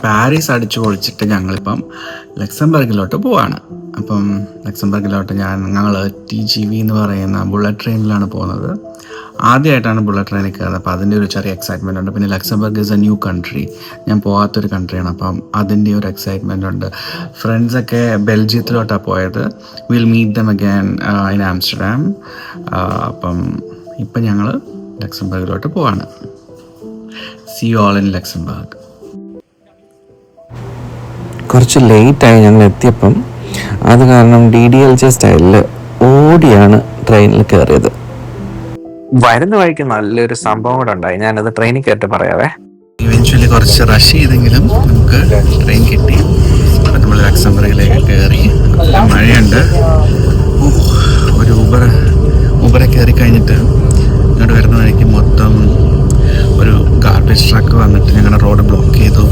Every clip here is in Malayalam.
പാരീസ് അടിച്ചു പൊളിച്ചിട്ട് ഞങ്ങളിപ്പം ലക്സംബർഗിലോട്ട് പോവാണ്. അപ്പം ലക്സംബർഗിലോട്ട് ഞങ്ങൾ TGV എന്ന് പറയുന്ന ബുള്ളറ്റ് ട്രെയിനിലാണ് പോകുന്നത്. ആദ്യമായിട്ടാണ് ബുള്ളറ്റ് ട്രെയിനിൽ കയറുന്നത്. അപ്പോൾ അതിൻ്റെ ഒരു ചെറിയ എക്സൈറ്റ്മെൻ്റ് ഉണ്ട്. പിന്നെ Luxembourg is A new country, ഞാൻ പോകാത്തൊരു കൺട്രിയാണ്. അപ്പം അതിൻ്റെ ഒരു എക്സൈറ്റ്മെൻ്റ് ഉണ്ട്. ഫ്രണ്ട്സൊക്കെ ബെൽജിയത്തിലോട്ടാണ് പോയത്. Will meet them again in Amsterdam. അപ്പം ഇപ്പം ഞങ്ങൾ ലക്സംബർഗിലോട്ട് പോവാണ്. See you all in Luxembourg. കുറച്ച് ലേറ്റായി ഞങ്ങൾ എത്തിയപ്പം. അത് കാരണം DDLJ സ്റ്റൈലിൽ ഓടിയാണ് ട്രെയിനിൽ കയറിയത്. വരുന്ന വഴിക്ക് നല്ലൊരു സംഭവം കൂടെ ഉണ്ടായി, ഞാനത് ട്രെയിനിൽ കയറിട്ട് പറയാവേ. ഇവൻച്വലി കുറച്ച് റഷ് ചെയ്തെങ്കിലും നമുക്ക് ട്രെയിൻ കിട്ടി. അപ്പം നമ്മൾ ലക്സംബർഗിലേക്ക് കയറി. മഴയുണ്ട്. ഒരു ഊബറെ കയറി കഴിഞ്ഞിട്ട് ഇങ്ങോട്ട് വരുന്ന വഴിക്ക് മൊത്തം ഒരു ഗാർബേജ് ട്രക്ക് വന്നിട്ട് ഞങ്ങളുടെ റോഡ് ബ്ലോക്ക് ചെയ്തു.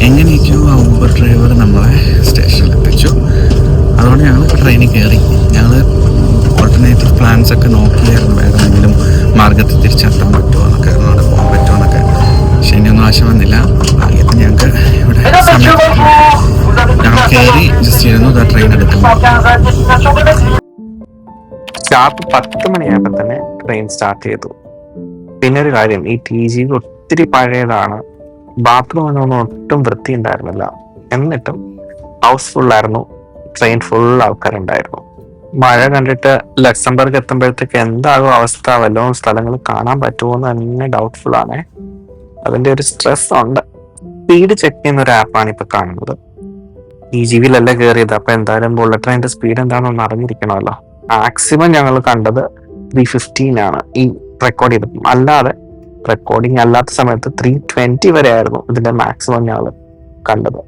എങ്ങനെയൊക്കെയോ ആ ഊബർ ഡ്രൈവർ നമ്മളെ സ്റ്റേഷനിൽ എത്തിച്ചു. അതുകൊണ്ട് ഞങ്ങൾ ട്രെയിനിൽ കയറി. ഞങ്ങൾ ഓൾട്ടർനേറ്റീവ് പ്ലാൻസ് ഒക്കെ നോക്കിയായിരുന്നു, വേറെ എന്തെങ്കിലും മാർഗത്തിൽ തിരിച്ചെത്താൻ പറ്റുമോ എന്നൊക്കെ, അവിടെ പോകാൻ പറ്റുമോ എന്നൊക്കെ. പക്ഷെ ഇനിയൊന്നും ആവശ്യം വന്നില്ല. ഭാഗ്യത്തിന് ഞങ്ങൾക്ക് ഇവിടെ ഞങ്ങൾ കയറി ജസ്റ്റ് ഇരുന്നു. ട്രെയിൻ എടുക്കുന്നു. ഷാർപ്പ് 10 മണിയായപ്പോൾ തന്നെ ട്രെയിൻ സ്റ്റാർട്ട് ചെയ്തു. പിന്നെ ഒരു കാര്യം, ഈ TGV ഒത്തിരി പഴയതാണ്. ബാത്റൂമിനൊന്നും ഒട്ടും വൃത്തി ഉണ്ടായിരുന്നില്ല. എന്നിട്ടും ഹൗസ്ഫുള്ളായിരുന്നു. ട്രെയിൻ ഫുൾ ആൾക്കാരുണ്ടായിരുന്നു. മഴ കണ്ടിട്ട് ലക്സംബർഗ് എത്തുമ്പോഴത്തേക്ക് എന്താകും അവസ്ഥ, വല്ലതും സ്ഥലങ്ങൾ കാണാൻ പറ്റുമോ എന്ന് തന്നെ ഡൗട്ട്ഫുൾ ആണ്. അതിന്റെ ഒരു സ്ട്രെസ് ഉണ്ട്. സ്പീഡ് ചെക്ക് ചെയ്യുന്ന ഒരു ആപ്പാണ് ഇപ്പൊ കാണുന്നത്. TGV-ലല്ല കയറിയത്, അപ്പൊ എന്തായാലും ബുള്ളറ്റ് ട്രെയിനിന്റെ സ്പീഡ് എന്താണെന്ന് അറിഞ്ഞിരിക്കണമല്ലോ. മാക്സിമം ഞങ്ങൾ കണ്ടത് 315 ആണ് ഈ റെക്കോർഡ് ചെയ്തപ്പോൾ. അല്ലാതെ റെക്കോർഡിങ് അല്ലാത്ത സമയത്ത് 320 വരെ ആയിരുന്നു ഇതിന്റെ മാക്സിമം ഞങ്ങൾ കണ്ടത്.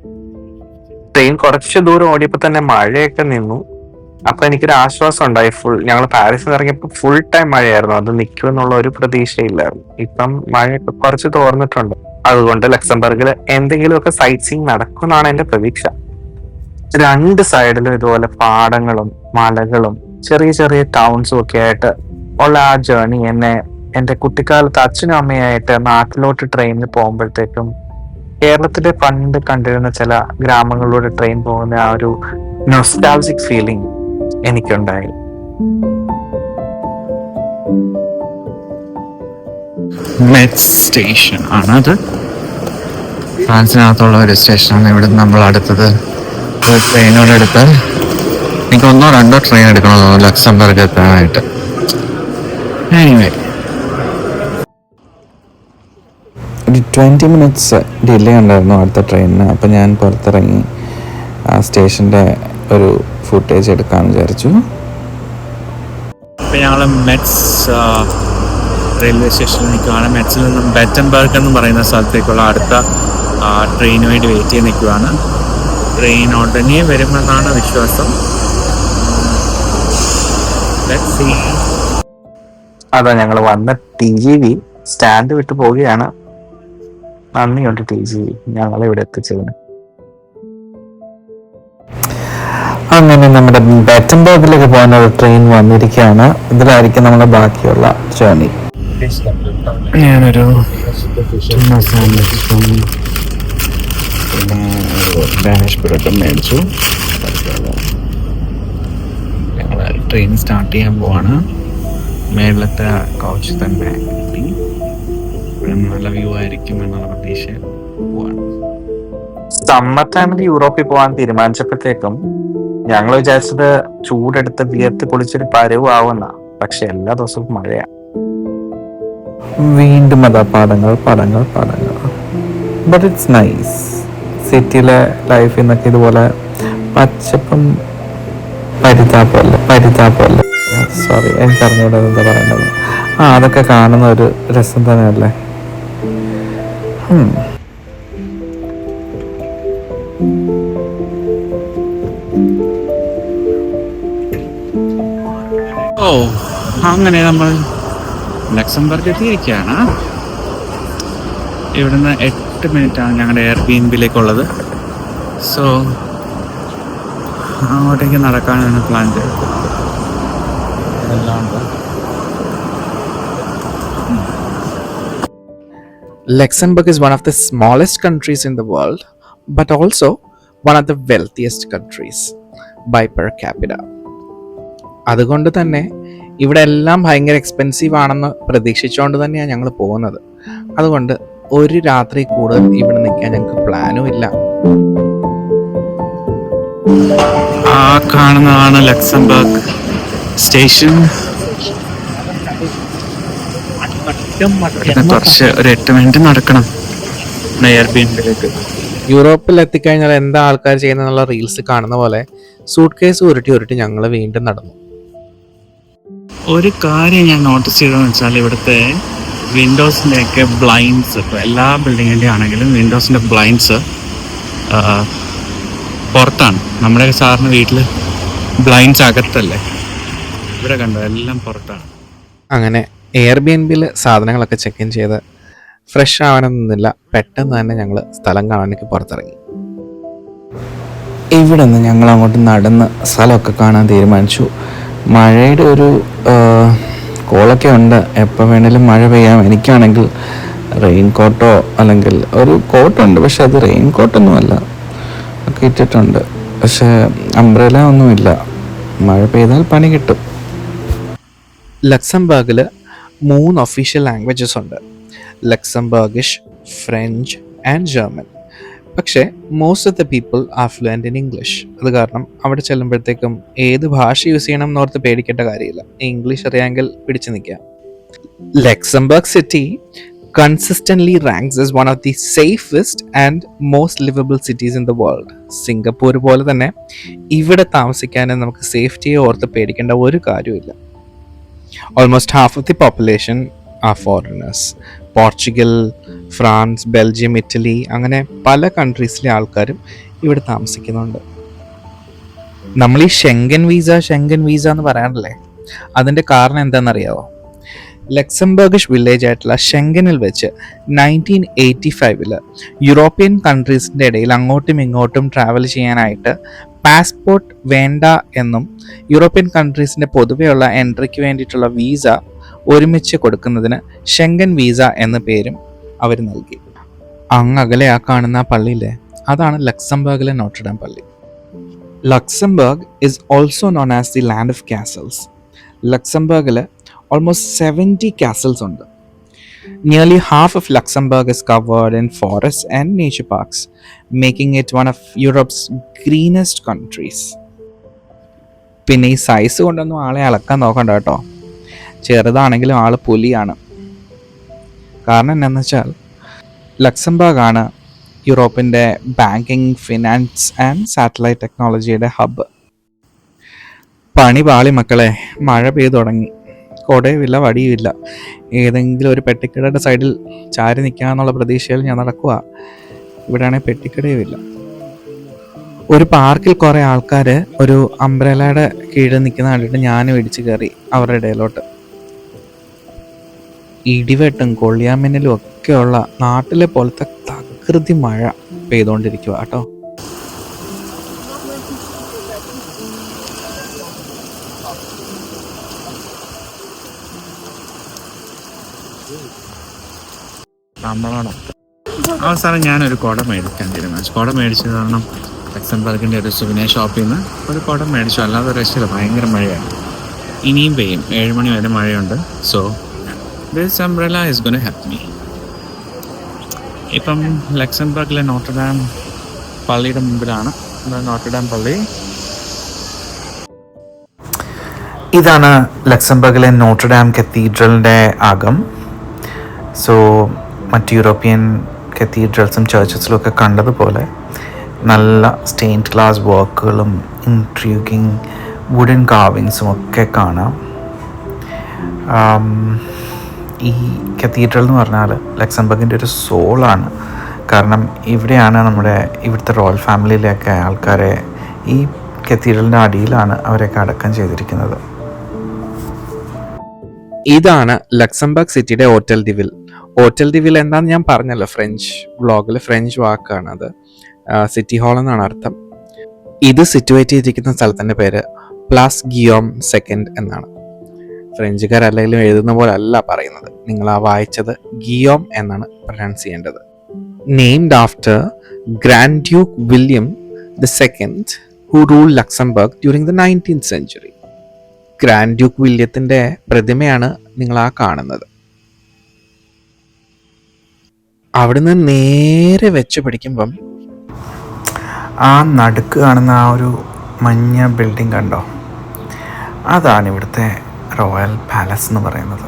ട്രെയിൻ കുറച്ച് ദൂരം ഓടിയപ്പോൾ തന്നെ മഴയൊക്കെ നിന്നു. അപ്പൊ എനിക്കൊരു ആശ്വാസം ഉണ്ടായി. ഞങ്ങൾ പാരീസിൽ ഇറങ്ങിയപ്പോൾ ഫുൾ ടൈം മഴയായിരുന്നു. അത് നിൽക്കുമെന്നുള്ള ഒരു പ്രതീക്ഷയില്ലായിരുന്നു. ഇപ്പം മഴയൊക്കെ കുറച്ച് തോർന്നിട്ടുണ്ട്. അതുകൊണ്ട് ലക്സംബർഗിൽ എന്തെങ്കിലുമൊക്കെ സൈറ്റ് സീയിങ് നടക്കുമെന്നാണ് എന്റെ പ്രതീക്ഷ. 2 സൈഡിലും ഇതുപോലെ പാടങ്ങളും മലകളും ചെറിയ ചെറിയ ടൗൺസും ഒക്കെ ആയിട്ട് ഉള്ള ആ ജേർണി എന്നെ എന്റെ കുട്ടിക്കാലത്ത് അച്ഛനും അമ്മയായിട്ട് നാട്ടിലോട്ട് ട്രെയിനിൽ പോകുമ്പോഴത്തേക്കും കേരളത്തിലെ പണ്ട് കണ്ടിരുന്ന ചില ഗ്രാമങ്ങളിലൂടെ ട്രെയിൻ പോകുന്ന ആ ഒരു നൊസ്റ്റാൾജിക് ഫീലിംഗ് എനിക്കുണ്ടായി. മെറ്റ്സ് സ്റ്റേഷൻ ആണത്. ഫ്രാൻസിനകത്തുള്ള ഒരു സ്റ്റേഷനാണ്. ഇവിടെ നമ്മൾ അടുത്തത് ട്രെയിനോടെടുത്ത് എനിക്ക് 1-2 ട്രെയിൻ എടുക്കണമല്ലോ ലക്സംബർഗ് എത്താനായിട്ട്. എനിവേ, ഒരു 20 മിനിറ്റ്സ് ഡിലേ ഉണ്ടായിരുന്നു അടുത്ത ട്രെയിനിന്. അപ്പം ഞാൻ പുറത്തിറങ്ങി ആ സ്റ്റേഷൻ്റെ ഒരു ഫുട്ടേജ് എടുക്കാമെന്ന് വിചാരിച്ചു. ഇപ്പം ഞങ്ങൾ മെറ്റ്സ് റെയിൽവേ സ്റ്റേഷനിൽ നിൽക്കുകയാണ്. മെറ്റ്സിൽ നിന്നും ബെറ്റൻബർഗ് എന്ന് പറയുന്ന സ്ഥലത്തേക്കുള്ള അടുത്ത ട്രെയിന് വേണ്ടി വെയിറ്റ് ചെയ്ത് നിൽക്കുകയാണ്. ട്രെയിൻ ഉടനെ വരുമെന്നാണ് വിശ്വാസം. അതാ ഞങ്ങൾ വന്ന TGV സ്റ്റാൻഡ് വിട്ട് പോവുകയാണ്. നന്ദിയുണ്ട് TGV ഞങ്ങളെ ഇവിടെ എത്തിച്ചതിന്. അങ്ങനെ നമ്മുടെ ബെറ്റൻബർഗിലേക്ക് പോകുന്ന ഒരു ട്രെയിൻ വന്നിരിക്കുകയാണ്. ഇതിലായിരിക്കും നമ്മുടെ ബാക്കിയുള്ള ജേർണി. ഞാനൊരു സാൻഡ്വിച്ചും പിന്നെ ഒരു ഡാനിഷ് ബ്രെഡും മേടിച്ചു. ഞങ്ങൾ ട്രെയിൻ സ്റ്റാർട്ട് ചെയ്യാൻ പോവാണ്. മേളത്തെ കൗച്ച് തന്നെ കിട്ടി. നല്ല വ്യൂ ആയിരിക്കും എന്നുള്ള പ്രതീക്ഷയിൽ പോവാണ്. സമ്മർ ടൈമിൽ യൂറോപ്പിൽ പോകാൻ തീരുമാനിച്ചപ്പോഴത്തേക്കും ഞങ്ങൾ വിചാരിച്ചത് ചൂടെടുത്ത് വിയർത്ത് പൊളിച്ചൊരു പരുവാവുന്ന, പക്ഷെ എല്ലാ ദിവസവും മഴയാണ്. വീണ്ടും അതാ പാടങ്ങൾ. But it's nice. സിറ്റിയിലെ ലൈഫിൽ നിന്നൊക്കെ ഇതുപോലെ പച്ചപ്പും പരിതാപമല്ല സോറി, എനിക്കറിഞ്ഞൂടെ എന്താ പറയുന്നത്. അതൊക്കെ കാണുന്ന ഒരു രസം തന്നെയല്ലേ. അങ്ങനെ നമ്മൾ ലക്സംബർഗ് എത്തിയിരിക്കുകയാണ്. ഇവിടുന്ന് 8 മിനിറ്റാണ് ഞങ്ങളുടെ എയർബിഎൻബിയിലേക്കുള്ളത്. സോ അങ്ങോട്ടേക്ക് നടക്കാനാണ് പ്ലാൻ ചെയ്തത്. Luxembourg is one of the smallest countries in the world, but also one of the wealthiest countries by per capita. അതുകൊണ്ട് തന്നെ ഇവിടെ എല്ലാം ഭയങ്കര എക്സ്പെൻസീവ് ആണെന്ന് പ്രതീക്ഷിച്ചുകൊണ്ട് തന്നെയാണ് ഞങ്ങൾ പോകുന്നത്. അതുകൊണ്ട് ഒരു രാത്രി കൂടുതൽ ഇവിടെ നിൽക്കാൻ ഞങ്ങൾക്ക് പ്ലാനും ഇല്ല. ആ കാണുന്നതാണ് ലക്സംബർഗ് സ്റ്റേഷൻ. കുറച്ച് ഒരു 8 മിനിറ്റ് നടക്കണം എയർബിഎൻബിയിലേക്ക്. യൂറോപ്പിൽ എത്തിക്കഴിഞ്ഞാൽ എന്താ ആൾക്കാർ ചെയ്യുന്നുള്ള റീൽസ് കാണുന്ന പോലെ സൂട്ട് കേസ് ഉരുട്ടി ഞങ്ങൾ വീണ്ടും നടന്നു. ഒരു കാര്യം ഞാൻ നോട്ടീസ് ചെയ്തതെന്ന് വെച്ചാൽ ഇവിടുത്തെ വിൻഡോസിൻ്റെയൊക്കെ ബ്ലൈൻഡ്സ്, ഇപ്പോൾ എല്ലാ ബിൽഡിങ്ങിൻ്റെ ആണെങ്കിലും വിൻഡോസിൻ്റെ ബ്ലൈൻഡ്സ് പുറത്താണ്. നമ്മുടെ സാറിന് വീട്ടിൽ ബ്ലൈൻഡ്സ് അകത്തല്ലേ, ഇവിടെ കണ്ടോ എല്ലാം പുറത്താണ്. അങ്ങനെ എയർബിഎൻബിയിൽ സാധനങ്ങളൊക്കെ ചെക്ക് ഇൻ ചെയ്ത് ഫ്രഷ് ആവാനൊന്നുമില്ല, പെട്ടെന്ന് തന്നെ ഞങ്ങൾ സ്ഥലം കാണാനൊക്കെ പുറത്തിറങ്ങി. ഇവിടെ നിന്ന് ഞങ്ങൾ അങ്ങോട്ട് നടന്ന് സ്ഥലമൊക്കെ കാണാൻ തീരുമാനിച്ചു. മഴയുടെ ഒരു കോളൊക്കെ ഉണ്ട്, എപ്പോൾ വേണേലും മഴ പെയ്യാം. എനിക്കാണെങ്കിൽ റെയിൻ കോട്ടോ അല്ലെങ്കിൽ ഒരു കോട്ടുണ്ട്, പക്ഷെ അത് റെയിൻ കോട്ടൊന്നുമല്ല, ഒക്കെ ഇട്ടിട്ടുണ്ട്. പക്ഷേ അംബ്രല ഒന്നുമില്ല, മഴ പെയ്താൽ പണി കിട്ടും. ലക്സംബർഗിൽ 3 ഒഫീഷ്യൽ ലാംഗ്വേജസ് ഉണ്ട്: ലക്സംബർഗിഷ്, ഫ്രഞ്ച് ആൻഡ് ജർമ്മൻ. പക്ഷേ most of the people are fluent in English. അത് കാരണം അവിടെ ചെല്ലുമ്പോഴത്തേക്കും ഏത് ഭാഷ യൂസ് ചെയ്യണം എന്നോർത്ത് പേടിക്കേണ്ട കാര്യമില്ല, ഇംഗ്ലീഷ് അറിയാമെങ്കിൽ പിടിച്ചു നിൽക്കാം. Luxembourg city consistently ranks as one of the safest and most livable cities in the world. Singapore പോലെ തന്നെ ഇവിടെ താമസിക്കാൻ നമുക്ക് സേഫ്റ്റിയെ ഓർത്ത് പേടിക്കേണ്ട ഒരു കാര്യമില്ല. Almost half of the population are foreigners. Portugal, France, Belgium, Italy അങ്ങനെ പല കൺട്രീസിലെ ആൾക്കാരും ഇവിടെ താമസിക്കുന്നുണ്ട്. നമ്മൾ ഈ ഷെങ്കൻ വീസ എന്ന് പറയാറില്ലേ, അതിൻ്റെ കാരണം എന്താണെന്നറിയാവോ? ലക്സംബർഗിഷ് വില്ലേജ് ആയിട്ടുള്ള ഷെങ്കനിൽ വെച്ച് 1985 യൂറോപ്യൻ കൺട്രീസിൻ്റെ ഇടയിൽ അങ്ങോട്ടും ഇങ്ങോട്ടും ട്രാവൽ ചെയ്യാനായിട്ട് പാസ്പോർട്ട് വേണ്ട എന്നും യൂറോപ്യൻ കൺട്രീസിൻ്റെ പൊതുവെയുള്ള എൻട്രിക്ക് വേണ്ടിയിട്ടുള്ള വീസ ഒരുമിച്ച് കൊടുക്കുന്നതിന് ഷെങ്കൻ വീസ എന്ന പേരും അവർ നൽകി. അങ്ങകലെ ആ കാണുന്ന പള്ളിയിലെ അതാണ് ലക്സംബർഗിലെ നോട്ടർഡാം പള്ളി. Luxembourg is also known as the land of castles. ലക്സംബർഗിൽ almost 70 castles ഉണ്ട്. Nearly half of Luxembourg is covered in forests and nature parks, making it one of Europe's greenest countries. പിന്നെ ഈ സൈസ് കൊണ്ടൊന്നും ആളെ അളക്കാൻ നോക്കണ്ട കേട്ടോ, ചെറുതാണെങ്കിലും ആള് പുലിയാണ്. കാരണം എന്താണെന്ന് വെച്ചാൽ ലക്സംബർഗ് ആണ് യൂറോപ്പിൻ്റെ ബാങ്കിങ്, ഫിനാൻസ് ആൻഡ് സാറ്റലൈറ്റ് ടെക്നോളജിയുടെ ഹബ്ബ്. പണി പാളി മക്കളെ, മഴ പെയ്തു തുടങ്ങി. കൊടയുമില്ല, വടിയുമില്ല. ഏതെങ്കിലും ഒരു പെട്ടിക്കടയുടെ സൈഡിൽ ചാരി നിൽക്കാമെന്നുള്ള പ്രതീക്ഷയിൽ ഞാൻ നടക്കുക. ഇവിടെയാണെങ്കിൽ പെട്ടിക്കടയുമില്ല. ഒരു പാർക്കിൽ കുറേ ആൾക്കാർ ഒരു അംബ്രലയുടെ കീഴിൽ നിൽക്കുന്ന കണ്ടിട്ട് ഞാനും ഇടിച്ച് കയറി അവരുടെ ഇടയിലോട്ട്. ഇടിവെട്ടും കൊള്ളിയാമിന്നലും ഒക്കെയുള്ള നാട്ടിലെ പോലത്തെ തകൃതി മഴ പെയ്തുകൊണ്ടിരിക്കുക കേട്ടോ. അവസാനം ഞാനൊരു കുട മേടിക്കാൻ തീരുമാനിച്ചു. കുട മേടിച്ചത് കാരണം ലക്സംബർഗിൻ്റെ ഒരു സുവിനേർ ഷോപ്പിൽ നിന്ന് ഒരു കുട മേടിച്ചു. അല്ലാതെ രക്ഷയില്ല, ഭയങ്കര മഴയാണ്. ഇനിയും പെയ്യും, 7 മണി വരെ മഴയുണ്ട്. So this umbrella is gonna help me. ഇപ്പം ലക്സംബർഗിലെ നോട്ടർഡാം പള്ളിയുടെ മുമ്പിലാണ്. നോട്ടർഡാം പള്ളി ഇതാണ് ലക്സംബർഗിലെ നോട്ടർഡാം കത്തീഡ്രലിൻ്റെ അകം. സോ മറ്റ് യൂറോപ്യൻ കത്തീഡ്രൽസും ചർച്ചസിലും ഒക്കെ കണ്ടതുപോലെ നല്ല സ്റ്റെയിൻഡ് ഗ്ലാസ് വർക്കുകളും ഇൻട്രീഗിങ് വുഡൻ കാർവിങ്സും ഒക്കെ കാണാം. ഈ കത്തീഡ്രൽ എന്ന് പറഞ്ഞാൽ ലക്സംബർഗിൻ്റെ ഒരു സോളാണ്. കാരണം ഇവിടെയാണ് ഇവിടുത്തെ റോയൽ ഫാമിലിയിലെയൊക്കെ ആൾക്കാരെ ഈ കത്തീഡ്രലിൻ്റെ അടിയിലാണ് അവരെയൊക്കെ അടക്കം ചെയ്തിരിക്കുന്നത്. ഇതാണ് ലക്സംബർഗ് സിറ്റിയുടെ hotel the will. Hotel the will എന്താണെന്ന് ഞാൻ പറഞ്ഞല്ലോ, ഫ്രഞ്ച് വ്ളോഗിൽ ഫ്രഞ്ച് വാക്കാണ് അത്. സിറ്റി ഹാൾ എന്നാണ് അർത്ഥം. ഇത് സിറ്റുവേറ്റ് ചെയ്തിരിക്കുന്ന സ്ഥലത്തിൻ്റെ പേര് പ്ലാസ് ഗിയോം സെക്കൻഡ് എന്നാണ്. ഫ്രഞ്ചുകാരല്ലെങ്കിലും എഴുതുന്ന പോലെ അല്ല പറയുന്നത്, നിങ്ങൾ ആ വായിച്ചത് ഗിയോം എന്നാണ് പ്രൊനൗൺസ് ചെയ്യേണ്ടത്. named after Grand Duke William II, who ruled Luxembourg during the 19th century. Grand duke വില്യത്തിൻ്റെ പ്രതിമയാണ് നിങ്ങൾ ആ കാണുന്നത്. അവിടുന്ന് നേരെ വെച്ച് പിടിക്കുമ്പം ആ നടുക്ക് കാണുന്ന ആ ഒരു മഞ്ഞ ബിൽഡിംഗ് കണ്ടോ, അതാണ് ഇവിടുത്തെ റോയൽ പാലസ് എന്ന് പറയുന്നത്.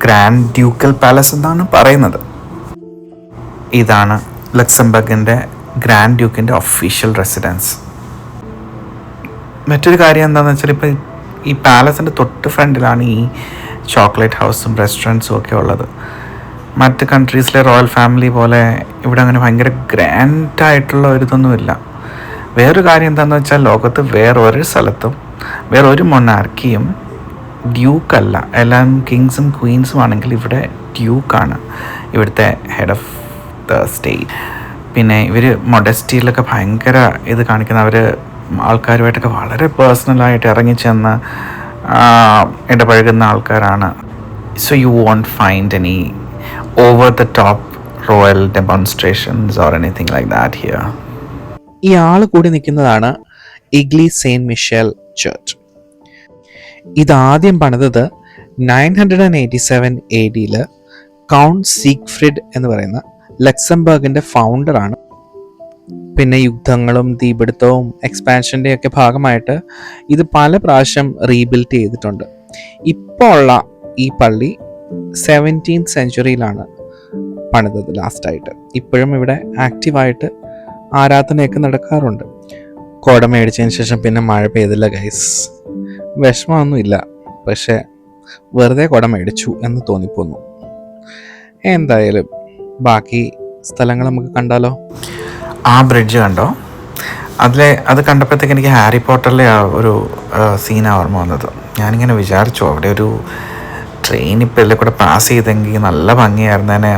ഗ്രാൻഡ് ഡ്യൂക്കൽ പാലസ് എന്നാണ് പറയുന്നത്. ഇതാണ് ലക്സംബർഗിൻ്റെ ഗ്രാൻഡ് ഡ്യൂക്കിൻ്റെ ഒഫീഷ്യൽ റെസിഡൻസ്. മറ്റൊരു കാര്യം എന്താണെന്ന് വെച്ചാൽ, ഇപ്പോൾ ഈ പാലസിൻ്റെ തൊട്ട് ഫ്രണ്ടിലാണ് ഈ ചോക്ലേറ്റ് ഹൗസും റെസ്റ്റോറൻറ്റ്സും ഒക്കെ ഉള്ളത്. മറ്റ് കൺട്രീസിലെ റോയൽ ഫാമിലി പോലെ ഇവിടെ അങ്ങനെ ഭയങ്കര ഗ്രാൻഡായിട്ടുള്ള ഒരിതൊന്നുമില്ല. വേറൊരു കാര്യം എന്താണെന്ന് വെച്ചാൽ, ലോകത്ത് വേറൊരു സ്ഥലത്തും വേറൊരു മൊണാർക്കിയും ഡ്യൂക്കല്ല. എല്ലാം കിങ്സും ക്വീൻസും ആണെങ്കിൽ ഇവിടെ ഡ്യൂക്കാണ് ഇവിടുത്തെ ഹെഡ് ഓഫ് ദ സ്റ്റേറ്റ്. പിന്നെ ഇവർ മൊഡസ്റ്റിയിലൊക്കെ ഭയങ്കര ഇത് കാണിക്കുന്ന, അവർ ആൾക്കാരുമായിട്ടൊക്കെ വളരെ പേഴ്സണലായിട്ട് ഇറങ്ങിച്ചെന്ന് ഇടപഴകുന്ന ആൾക്കാരാണ്. So you won't find any over the top royal demonstrations or anything like that here. ഈ ആൾ കൂടി നിൽക്കുന്നതാണ് ഇഗ്ലി സെയിൻറ്റ് മിഷേൽ ചർച്ച്. ഇതാദ്യം പണിതത് 987 AD കൗണ്ട് സീഗ്ഫ്രിഡ് എന്ന് പറയുന്ന ലക്സംബർഗിൻ്റെ ഫൗണ്ടറാണ്. പിന്നെ യുദ്ധങ്ങളും തീപിടുത്തവും എക്സ്പാൻഷൻ്റെ ഒക്കെ ഭാഗമായിട്ട് ഇത് പല പ്രാവശ്യം റീബിൽഡ് ചെയ്തിട്ടുണ്ട്. ഇപ്പോൾ ഉള്ള ഈ പള്ളി 17th സെഞ്ച്വറിയിലാണ് പണിതത് ലാസ്റ്റായിട്ട്. ഇപ്പോഴും ഇവിടെ ആക്റ്റീവായിട്ട് ആരാധനയൊക്കെ നടക്കാറുണ്ട്. കുട മേടിച്ചതിന് ശേഷം പിന്നെ മഴ പെയ്തില്ല ഗൈസ്. വിഷമമൊന്നുമില്ല, പക്ഷേ വെറുതെ കുട മേടിച്ചു എന്ന് തോന്നിപ്പോന്നു. എന്തായാലും ബാക്കി സ്ഥലങ്ങൾ നമുക്ക് കണ്ടാലോ. ആ ബ്രിഡ്ജ് കണ്ടോ, അത് കണ്ടപ്പോഴത്തേക്ക് എനിക്ക് ഹാരി പോട്ടറിലെ ആ ഒരു സീനാണ് ഓർമ്മ വന്നത്. ഞാനിങ്ങനെ വിചാരിച്ചു, അവിടെ ഒരു ട്രെയിൻ ഇപ്പം എല്ലാം കൂടെ പാസ് ചെയ്തെങ്കിൽ നല്ല ഭംഗിയായിരുന്നേനെ.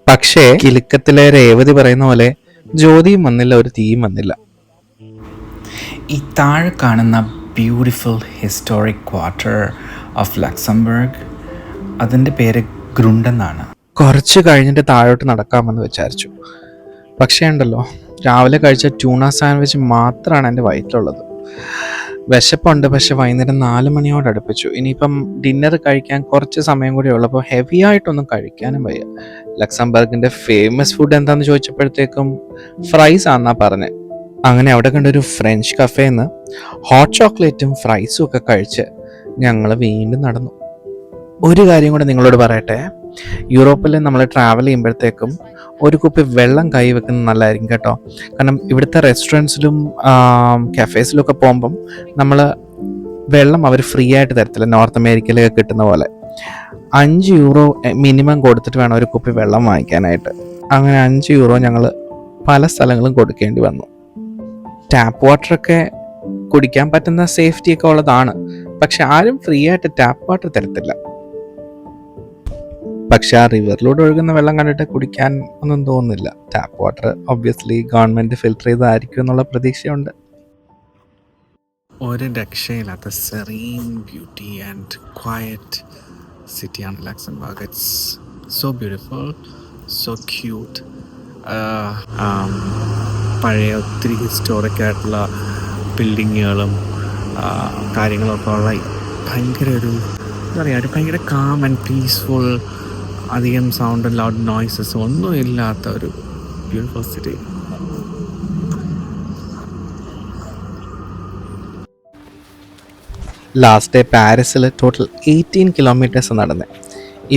പക്ഷേ കിലുക്കത്തിലെ രേവതി പറയുന്ന പോലെ ജ്യോതിയും വന്നില്ല, ഒരു തീയും വന്നില്ല. ഈ താഴെ കാണുന്ന beautiful historic quarter of Luxembourg, അതിൻ്റെ പേര് ഗ്രൂണ്ട് എന്നാണ്. കുറച്ച് കഴിഞ്ഞിട്ട് താഴോട്ട് നടക്കാമെന്ന് വിചാരിച്ചു. പക്ഷേ ഉണ്ടല്ലോ, രാവിലെ കഴിച്ച ട്യൂണ സാൻഡ്വിച്ച് മാത്രമാണ് എൻ്റെ വയറ്റിലുള്ളത്. വിശപ്പുണ്ട്, പക്ഷെ വൈകുന്നേരം 4 മണിയോട് അടുപ്പിച്ചു. ഇനിയിപ്പം ഡിന്നർ കഴിക്കാൻ കുറച്ച് സമയം കൂടി ഉള്ളപ്പോൾ ഹെവി ആയിട്ടൊന്നും കഴിക്കാനും വയ്യ. ലക്സംബർഗിൻ്റെ ഫേമസ് ഫുഡ് എന്താണെന്ന് ചോദിച്ചപ്പോഴത്തേക്കും ഫ്രൈസ് ആണെന്നാ പറഞ്ഞത്. അങ്ങനെ അവിടെ കണ്ടൊരു ഫ്രഞ്ച് കഫേന്ന് ഹോട്ട് ചോക്ലേറ്റും ഫ്രൈസും ഒക്കെ കഴിച്ച് ഞങ്ങൾ വീണ്ടും നടന്നു. ഒരു കാര്യം കൂടെ നിങ്ങളോട് പറയട്ടെ, യൂറോപ്പിൽ നമ്മൾ ട്രാവൽ ചെയ്യുമ്പോഴത്തേക്കും ഒരു കുപ്പി വെള്ളം കൈ വെക്കുന്നത് നല്ലതായിരിക്കും കേട്ടോ. കാരണം ഇവിടുത്തെ റെസ്റ്റോറൻറ്റ്സിലും കഫേസിലും ഒക്കെ പോകുമ്പം നമ്മൾ വെള്ളം അവർ ഫ്രീ ആയിട്ട് തരത്തില്ല, നോർത്ത് അമേരിക്കയിലൊക്കെ കിട്ടുന്ന പോലെ. 5 യൂറോ മിനിമം കൊടുത്തിട്ട് വേണം ഒരു കുപ്പി വെള്ളം വാങ്ങിക്കാനായിട്ട്. അങ്ങനെ 5 യൂറോ ഞങ്ങൾ പല സ്ഥലങ്ങളും കൊടുക്കേണ്ടി വന്നു. ടാപ്പ് വാട്ടറൊക്കെ കുടിക്കാൻ പറ്റുന്ന സേഫ്റ്റിയൊക്കെ ഉള്ളതാണ്, പക്ഷെ ആരും ഫ്രീ ആയിട്ട് ടാപ്പ് വാട്ടർ തരത്തില്ല. പക്ഷെ ആ റിവറിലൂടെ ഒഴുകുന്ന വെള്ളം കണ്ടിട്ട് കുടിക്കാൻ ഒന്നും തോന്നുന്നില്ല. Tap water obviously government filter ചെയ്തായിരിക്കും എന്നുള്ള പ്രതീക്ഷയുണ്ട്. ഒരു രക്ഷയില്ലാത്ത സെറീൻ ബ്യൂട്ടി ആൻഡ് ക്വയറ്റ് സിറ്റിയാണ് Luxembourg. It's so beautiful, so cute. പഴയ ഒത്തിരി ഹിസ്റ്റോറിക് ആയിട്ടുള്ള ബിൽഡിങ്ങുകളും കാര്യങ്ങളൊക്കെ ഉള്ള ഭയങ്കര ഒരു എന്താ പറയുക, ഒരു ഭയങ്കര കാം ആൻഡ് പീസ്ഫുൾ, അധികം സൗണ്ട് ലൗഡ് നോയ്സസ് ഒന്നും ഇല്ലാത്ത ഒരു ബ്യൂട്ടിഫുൾ സിറ്റി. ലാസ്റ്റ് ഡേ പാരീസിൽ ടോട്ടൽ 18 കിലോമീറ്റേഴ്സ് നടന്നേ.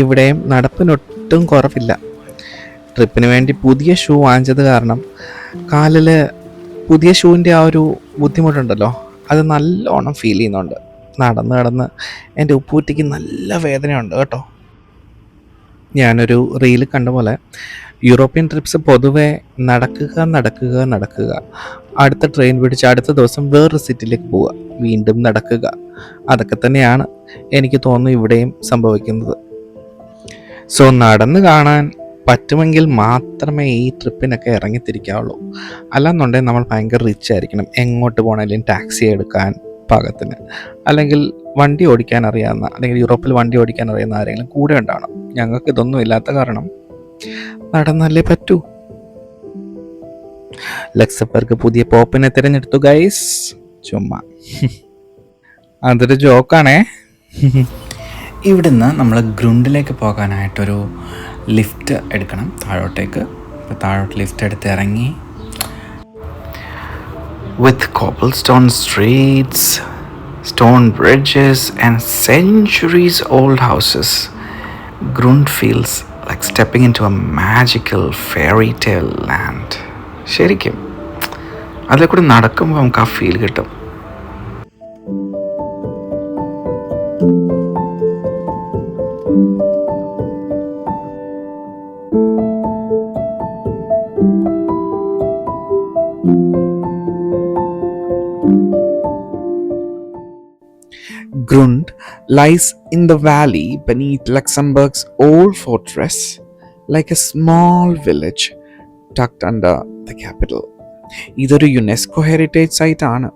ഇവിടെയും നടപ്പിനൊട്ടും കുറവില്ല. ട്രിപ്പിന് വേണ്ടി പുതിയ ഷൂ വാങ്ങിച്ചത് കാരണം കാലിൽ പുതിയ ഷൂവിൻ്റെ ആ ഒരു ബുദ്ധിമുട്ടുണ്ടല്ലോ, അത് നല്ലോണം ഫീൽ ചെയ്യുന്നുണ്ട്. നടന്ന് എൻ്റെ ഉപ്പൂറ്റിക്ക് നല്ല വേദനയുണ്ട് കേട്ടോ. ഞാനൊരു റീൽ കണ്ട പോലെ യൂറോപ്യൻ ട്രിപ്സ് പൊതുവെ നടക്കുക, അടുത്ത ട്രെയിൻ പിടിച്ച് അടുത്ത ദിവസം വേറൊരു സിറ്റിയിലേക്ക് പോവുക, വീണ്ടും നടക്കുക. അതൊക്കെ തന്നെയാണ് എനിക്ക് തോന്നുന്നു ഇവിടെയും സംഭവിക്കുന്നത്. സോ നടന്ന് കാണാൻ പറ്റുമെങ്കിൽ മാത്രമേ ഈ ട്രിപ്പിനൊക്കെ ഇറങ്ങിത്തിരിക്കാവുള്ളൂ. അല്ലാന്നുണ്ടെങ്കിൽ നമ്മൾ ഭയങ്കര റിച്ച് ആയിരിക്കണം, എങ്ങോട്ട് പോകണമെങ്കിലും ടാക്സി എടുക്കാൻ പാകത്തിന്, അല്ലെങ്കിൽ വണ്ടി ഓടിക്കാൻ അറിയാവുന്ന, അല്ലെങ്കിൽ യൂറോപ്പിൽ വണ്ടി ഓടിക്കാൻ അറിയാവുന്ന ആരെങ്കിലും കൂടെ ഉണ്ടാവണം. ഞങ്ങൾക്ക് ഇതൊന്നും ഇല്ലാത്ത കാരണം നടന്നല്ലേ പറ്റൂ. ലക്സംബർഗ് പുതിയ പോപ്പിനെ തിരഞ്ഞെടുത്തു ഗൈസ്. ചുമ്മാ അതൊരു ജോക്കാണേ. ഇവിടുന്ന് നമ്മൾ ഗ്രൂണ്ടിലേക്ക് പോകാനായിട്ടൊരു ലിഫ്റ്റ് എടുക്കണം താഴോട്ടേക്ക്. അപ്പോൾ താഴോട്ട് ലിഫ്റ്റ് എടുത്ത് ഇറങ്ങി. With cobblestone streets, stone bridges and centuries-old houses, Grund feels like stepping into a magical fairy tale land. ശരിക്കും അതിൽ കൂടെ നടക്കുമ്പോൾ നമുക്ക് ആ ഫീൽ കിട്ടും. Grund lies in the valley beneath Luxembourg's old fortress, like a small village tucked under the capital. ഇതൊരു യുനെസ്കോ ഹെറിറ്റേജ് സൈറ്റ് ആണ്.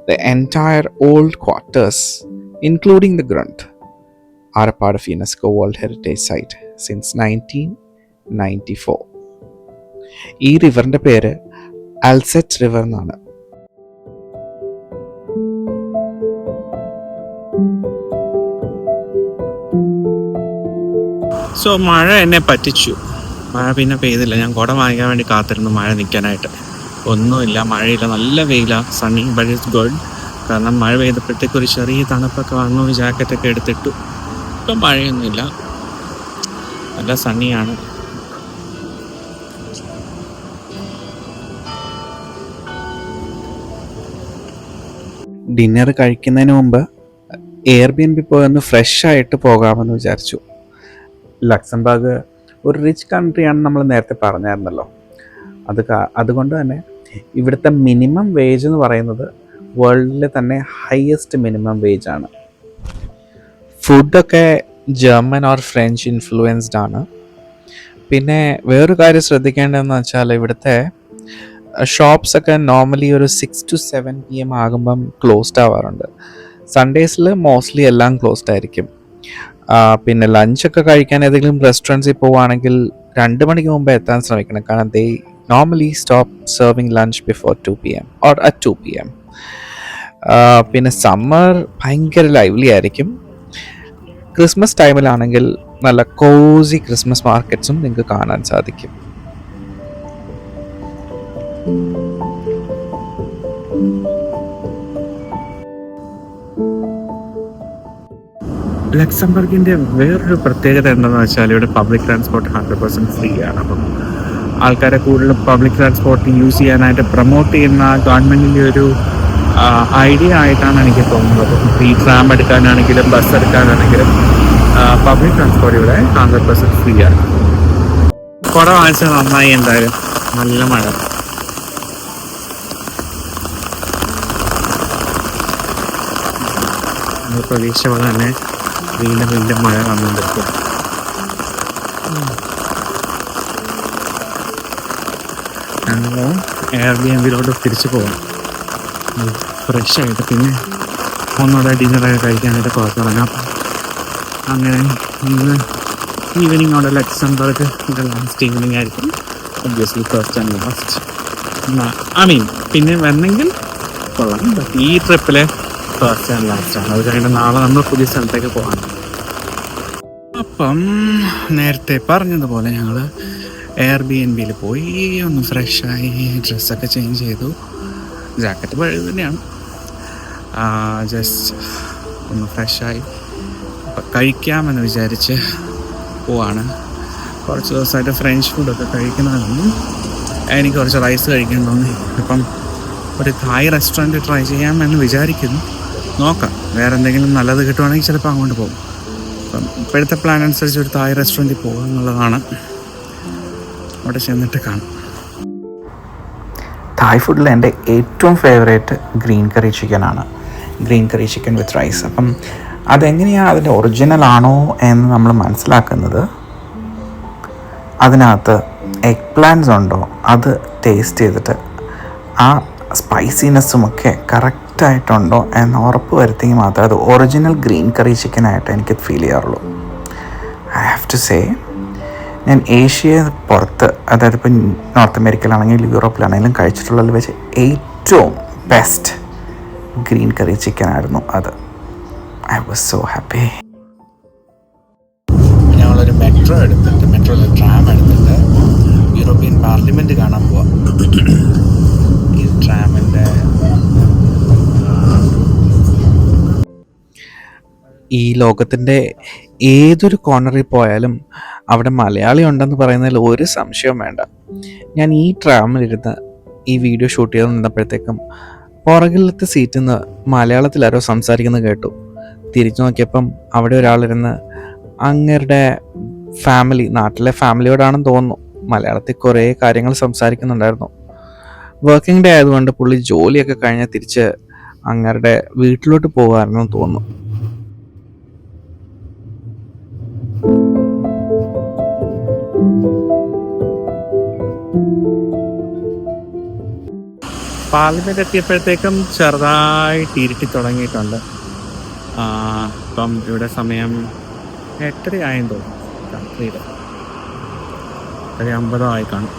The entire old quarters, including the Grund, are a part of UNESCO World Heritage Site since 1994. ഈ റിവറിന്റെ പേര് അൽസെറ്റ് റിവർ എന്നാണ്. സോ മഴ എന്നെ പറ്റിച്ചു. മഴ പിന്നെ പെയ്തില്ല. ഞാൻ കുട വാങ്ങിക്കാൻ വേണ്ടി കാത്തിരുന്നു മഴ നിൽക്കാനായിട്ട്. ഒന്നുമില്ല, മഴയില്ല, നല്ല വെയിലാണ്. Sunny but it's good. കാരണം മഴ പെയ്തപ്പോഴത്തേക്ക് ഒരു ചെറിയ തണുപ്പൊക്കെ വന്നു. ജാക്കറ്റൊക്കെ എടുത്തിട്ടു. ഇപ്പം മഴയൊന്നുമില്ല, നല്ല സണ്ണിയാണ്. ഡിന്നർ കഴിക്കുന്നതിന് മുമ്പ് എയർബിഎൻബി പോയൊന്ന് ഫ്രഷ് ആയിട്ട് പോകാമെന്ന് വിചാരിച്ചു. ലക്സംബർഗ് ഒരു റിച്ച് കൺട്രിയാണെന്ന് നമ്മൾ നേരത്തെ പറഞ്ഞായിരുന്നല്ലോ. അതുകൊണ്ട് തന്നെ ഇവിടുത്തെ മിനിമം വേജ് എന്ന് പറയുന്നത് വേൾഡിലെ തന്നെ ഹയസ്റ്റ് മിനിമം വേജ് ആണ്. ഫുഡൊക്കെ ജർമ്മൻ ഓർ ഫ്രഞ്ച് ഇൻഫ്ലുവൻസ്ഡ് ആണ്. പിന്നെ വേറൊരു കാര്യം ശ്രദ്ധിക്കേണ്ടതെന്ന് വെച്ചാൽ ഇവിടുത്തെ ഷോപ്സൊക്കെ നോർമലി ഒരു 6 to 7 PM ആകുമ്പം ക്ലോസ്ഡ് ആവാറുണ്ട്. സൺഡേസിൽ മോസ്റ്റ്ലി എല്ലാം ക്ലോസ്ഡ് ആയിരിക്കും. പിന്നെ ലഞ്ചൊക്കെ കഴിക്കാൻ ഏതെങ്കിലും റെസ്റ്റോറൻറ്റ്സിൽ പോവുകയാണെങ്കിൽ 2 മണിക്ക് മുമ്പ് എത്താൻ ശ്രമിക്കണം. കാരണം ദേ normally stop serving lunch before 2 PM or at 2 PM. പിന്നെ സമ്മർ ഭയങ്കര ലൈവ്ലി ആയിരിക്കും. ക്രിസ്മസ് ടൈമിലാണെങ്കിൽ നല്ല കോസി ക്രിസ്മസ് മാർക്കറ്റ്സും നിങ്ങൾക്ക് കാണാൻ സാധിക്കും. ലക്സംബർഗിൻ്റെ വേറൊരു പ്രത്യേകത എന്താണെന്ന് വെച്ചാൽ ഇവിടെ പബ്ലിക് ട്രാൻസ്പോർട്ട് 100% ഫ്രീ ആണ്. അപ്പം ആൾക്കാരെ കൂടുതൽ പബ്ലിക് ട്രാൻസ്പോർട്ട് യൂസ് ചെയ്യാനായിട്ട് പ്രൊമോട്ട് ചെയ്യുന്ന ഗവൺമെൻറ്റിൻ്റെ ഒരു ഐഡിയ ആയിട്ടാണ് എനിക്ക് തോന്നുന്നത്. ഈ ട്രാം എടുക്കാനാണെങ്കിലും ബസ് എടുക്കാനാണെങ്കിലും പബ്ലിക് ട്രാൻസ്പോർട്ട് ഇവിടെ 100% ഫ്രീ ആണ്. കുട വാങ്ങിച്ചത് നന്നായി. എന്തായാലും നല്ല മഴ. പ്രതീക്ഷ പോലെ തന്നെ വീണ്ടും മഴ വന്നുകൊണ്ടിരിക്കും. ഞങ്ങൾ എയർബിഎൻബിയിലോട്ട് തിരിച്ചു പോകാം ഫ്രഷ് ആയിട്ട്. പിന്നെ ഒന്നുകൂടെ ഡിന്നറൊക്കെ കഴിക്കാനായിട്ട് പുറത്തിറങ്ങാം. അങ്ങനെ ഇന്ന് ഈവനിങ് അവിടെ ലക്സംബർഗ് ലാസ്റ്റ് ഈവനിങ് ആയിരിക്കും. Obviously first and last. പിന്നെ വന്നെങ്കിൽ കൊള്ളാം. ഈ ട്രിപ്പിലെ ഫസ്റ്റ് ആൻഡ് ലാസ്റ്റ് ആണ്. അത് കഴിഞ്ഞിട്ട് നാളെ നമ്മൾ പുതിയ സ്ഥലത്തേക്ക് പോകാം. അപ്പം നേരത്തെ പറഞ്ഞതുപോലെ ഞങ്ങൾ എയർബിഎൻബിയിൽ പോയി ഒന്ന് ഫ്രഷായി ഡ്രസ്സൊക്കെ ചേഞ്ച് ചെയ്തു. ജാക്കറ്റ് പഴയത് തന്നെയാണ്. ജസ്റ്റ് ഒന്ന് ഫ്രഷായി കഴിക്കാമെന്ന് വിചാരിച്ച് പോവാണ്. കുറച്ച് ദിവസമായിട്ട് ഫ്രഞ്ച് ഫുഡൊക്കെ കഴിക്കുന്നതാണ്. എനിക്ക് കുറച്ച് റൈസ് കഴിക്കാൻ തോന്നി. അപ്പം ഒരു തായ് റെസ്റ്റോറൻറ്റ് ട്രൈ ചെയ്യാമെന്ന് വിചാരിക്കുന്നു. നോക്കാം, വേറെ എന്തെങ്കിലും നല്ലത് കിട്ടുവാണെങ്കിൽ ചിലപ്പോൾ അങ്ങോട്ട് പോകും. അപ്പം ഇപ്പോഴത്തെ പ്ലാൻ അനുസരിച്ച് ഒരു തായ് റെസ്റ്റോറൻറ്റിൽ പോകുക എന്നുള്ളതാണ്. അവിടെ ചെന്നിട്ട് കാണാം. തായ് ഫുഡിൽ എൻ്റെ ഏറ്റവും ഫേവറേറ്റ് ഗ്രീൻ കറി ചിക്കനാണ്. Green curry chicken with rice. അപ്പം അതെങ്ങനെയാണ് അതിൻ്റെ ഒറിജിനൽ ആണോ എന്ന് നമ്മൾ മനസ്സിലാക്കുന്നത് അതിനകത്ത് എഗ് പ്ലാന്റ്സ് ഉണ്ടോ അത് ടേസ്റ്റ് ചെയ്തിട്ട് ആ സ്പൈസിനെസ്സുമൊക്കെ കറക്റ്റായിട്ടുണ്ടോ എന്ന് ഉറപ്പ് വരുത്തിയെങ്കിൽ മാത്രമേ അത് ഒറിജിനൽ ഗ്രീൻ കറി ചിക്കനായിട്ട് എനിക്ക് ഫീൽ ചെയ്യാറുള്ളൂ. ഐ ഹാവ് ടു സേ ഞാൻ ഏഷ്യയിൽ പുറത്ത്, അതായത് ഇപ്പം നോർത്ത് അമേരിക്കയിലാണെങ്കിലും യൂറോപ്പിലാണെങ്കിലും കഴിച്ചിട്ടുള്ളതിൽ വെച്ച് ഏറ്റവും ബെസ്റ്റ് ഗ്രീൻ കറി ചിക്കൻ ആയിരുന്നു അത്. I was so happy. ഞങ്ങളൊരു മെട്രോയിൽ ട്രാം എടുത്തിട്ട് യൂറോപ്യൻ പാർലമെൻറ്റ് കാണാൻ പോവാം. ഈ ട്രാമിൻ്റെ ഈ ലോകത്തിൻ്റെ ഏതൊരു കോർണറിൽ പോയാലും അവിടെ മലയാളി ഉണ്ടെന്ന് പറയുന്നതിൽ ഒരു സംശയവും വേണ്ട. ഞാൻ ഈ ട്രാമിലിരുന്ന് ഈ വീഡിയോ ഷൂട്ട് ചെയ്ത് നിന്നപ്പോഴത്തേക്കും പുറകിലത്തെ സീറ്റിൽ നിന്ന് മലയാളത്തിലാരോ സംസാരിക്കുന്നത് കേട്ടു. തിരിച്ചു നോക്കിയപ്പം അവിടെ ഒരാളിരുന്ന് അങ്ങരുടെ ഫാമിലി, നാട്ടിലെ ഫാമിലിയോടാണെന്ന് തോന്നുന്നു, മലയാളത്തിൽ കുറേ കാര്യങ്ങൾ സംസാരിക്കുന്നുണ്ടായിരുന്നു. വർക്കിംഗ് ഡേ ആയതുകൊണ്ട് പുള്ളി ജോലിയൊക്കെ കഴിഞ്ഞ് തിരിച്ച് അങ്ങരുടെ വീട്ടിലോട്ട് പോകുമായിരുന്നു തോന്നുന്നു. പാർലമെൻറ്റ് എത്തിയപ്പോഴത്തേക്കും ചെറുതായിട്ട് ഇരുട്ടി തുടങ്ങിയിട്ടുണ്ട്. ഇപ്പം ഇവിടെ സമയം 8:30 ആയെന്ന് തോന്നുന്നു. രാത്രിയിൽ 8:50 ആയി കാണും.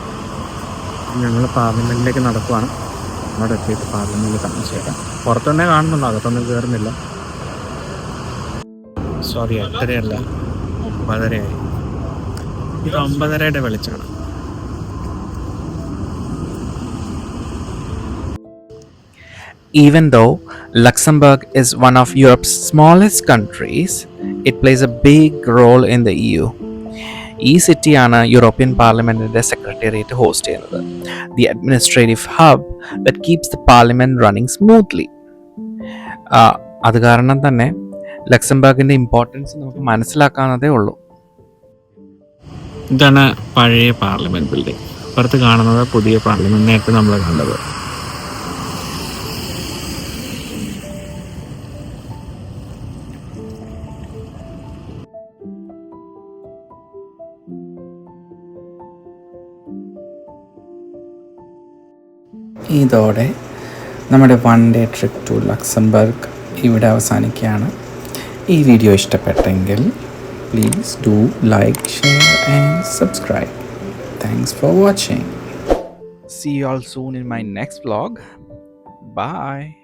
ഞങ്ങൾ പാർലമെൻറ്റിലേക്ക് നടക്കുവാണ്. അവിടെ എത്തിയിട്ട് പാർലമെൻറ്റിൽ താമസിച്ചേക്കാം. പുറത്തുതന്നെ കാണുന്നുള്ളൂ, അകത്തൊന്നും കയറുന്നില്ല. സോറി, 8:30 അല്ല, 9:30 ആയി. ഇത് 9:30യുടെ വെളിച്ചാണ്. Even though Luxembourg is one of Europe's smallest countries, it plays a big role in the EU. ഈ സിറ്റിയാണ് യൂറോപ്യൻ പാർലമെൻറ്റിൻ്റെ സെക്രട്ടേറിയറ്റ് ഹോസ്റ്റ് ചെയ്യുന്നത്. The administrative hub that keeps the parliament running smoothly. അത് കാരണം തന്നെ ലക്സംബർഗിൻ്റെ ഇമ്പോർട്ടൻസ് നമുക്ക് മനസ്സിലാക്കാവുന്നതേ ഉള്ളൂ. ഇതാണ് പഴയ പാർലമെൻറ്റ് ബിൽഡിംഗ്. പുറത്ത് കാണുന്നത് പുതിയ പാർലമെൻറ്റ്, നേരത്തെ നമ്മൾ കണ്ടത്. ഇതോടെ നമ്മുടെ 1 ഡേ ട്രിപ്പ് ടു ലക്സംബർഗ് ഇവിടെ അവസാനിക്കുകയാണ്. ഈ വീഡിയോ ഇഷ്ടപ്പെട്ടെങ്കിൽ please do like, share and subscribe. Thanks for watching. See you all soon in my next vlog. Bye.